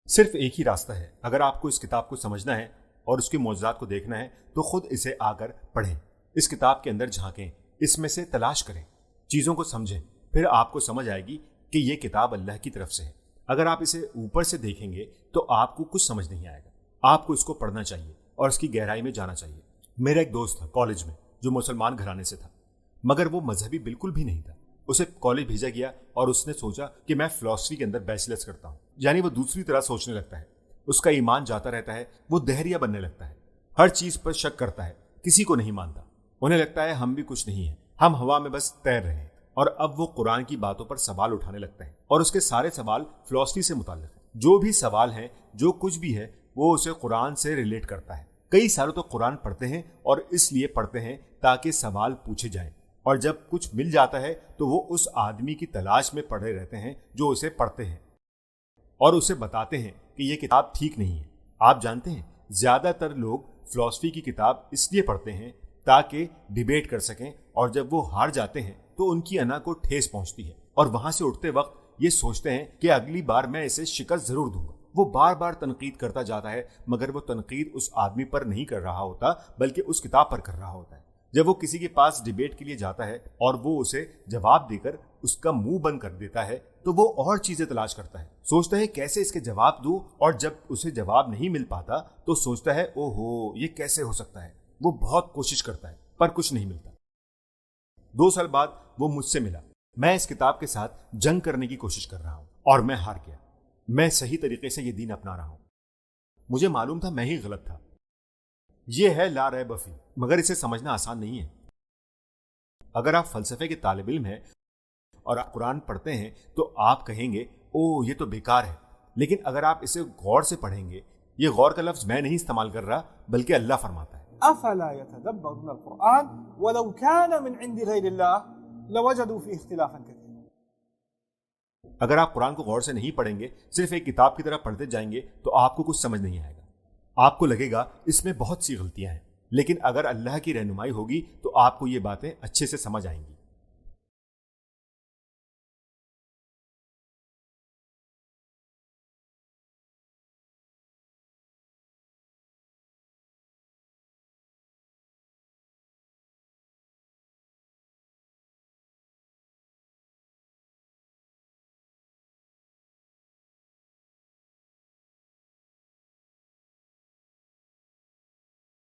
सिर्फ एक ही रास्ता है। अगर आपको इस किताब को समझना है और उसके मौजूदात को देखना है तो खुद इसे आकर पढ़ें, इस किताब के अंदर झांकें, इसमें से तलाश करें, चीज़ों को समझें, फिर आपको समझ आएगी कि ये किताब अल्लाह की तरफ से है। अगर आप इसे ऊपर से देखेंगे तो आपको कुछ समझ नहीं आएगा। आपको इसको पढ़ना चाहिए और इसकी गहराई में जाना चाहिए। मेरा एक दोस्त था कॉलेज में जो मुसलमान घराने से था, मगर वो मजहबी बिल्कुल भी नहीं था। उसे कॉलेज भेजा गया और उसने सोचा कि मैं फिलॉसफी के अंदर बैचलर्स करता हूँ, यानी वो दूसरी तरह सोचने लगता है। उसका ईमान जाता रहता है, वो दहरिया बनने लगता है, हर चीज पर शक करता है, किसी को नहीं मानता। उन्हें लगता है हम भी कुछ नहीं है, हम हवा में बस तैर रहे हैं। और अब वो कुरान की बातों पर सवाल उठाने लगता है और उसके सारे सवाल फिलॉसफी से मुताल्लिक है। जो भी सवाल है, जो कुछ भी है, वो उसे कुरान से रिलेट करता है। कई सालों तो कुरान पढ़ते हैं और इसलिए पढ़ते हैं ताकि सवाल पूछे जाएं, और जब कुछ मिल जाता है तो वो उस आदमी की तलाश में पड़े रहते हैं जो उसे पढ़ते हैं और उसे बताते हैं कि ये किताब ठीक नहीं है। आप जानते हैं, ज्यादातर लोग फिलॉसफी की किताब इसलिए पढ़ते हैं ताकि डिबेट कर सकें, और जब वो हार जाते हैं तो उनकी अना को ठेस पहुंचती है और वहां से उठते वक्त ये सोचते हैं कि अगली बार मैं इसे शिकस्त जरूर दूंगा। वो बार बार तनकीद करता जाता है, मगर वो तनकीद उस आदमी पर नहीं कर रहा होता बल्कि उस किताब पर कर रहा होता है। जब वो किसी के पास डिबेट के लिए जाता है और वो उसे जवाब देकर उसका मुंह बंद कर देता है तो वो और चीजें तलाश करता है, सोचता है कैसे इसके जवाब दूं, और जब उसे जवाब नहीं मिल पाता तो सोचता है ओहो ये कैसे हो सकता है। वो बहुत कोशिश करता है पर कुछ नहीं मिलता। 2 साल बाद वो मुझसे मिला। मैं इस किताब के साथ जंग करने की कोशिश कर रहा हूं और मैं हार गया। मैं सही तरीके से ये दीन अपना रहा हूं। मुझे मालूम था मैं ही गलत था। ये है ला रैब फी, मगर इसे समझना आसान नहीं है। अगर आप फलसफे के तालिब इल्म हैं और आप कुरान पढ़ते हैं तो आप कहेंगे ओ ये तो बेकार है, लेकिन अगर आप इसे गौर से पढ़ेंगे, ये गौर का लफ्ज मैं नहीं इस्तेमाल कर रहा बल्कि अल्लाह फरमाता है, अफला यतदब्बरुन अल-कुरान वलौ कान मिन इंदि गैरिल्लाह लवजदू फीहि इख्तिलाफन कसीरा। अगर आप कुरान को गौर से नहीं पढ़ेंगे, सिर्फ एक किताब की तरह पढ़ते जाएंगे तो आपको कुछ समझ नहीं आएगा। आपको लगेगा इसमें बहुत सी गलतियां हैं, लेकिन अगर अल्लाह की रहनुमाई होगी तो आपको ये बातें अच्छे से समझ आएंगी।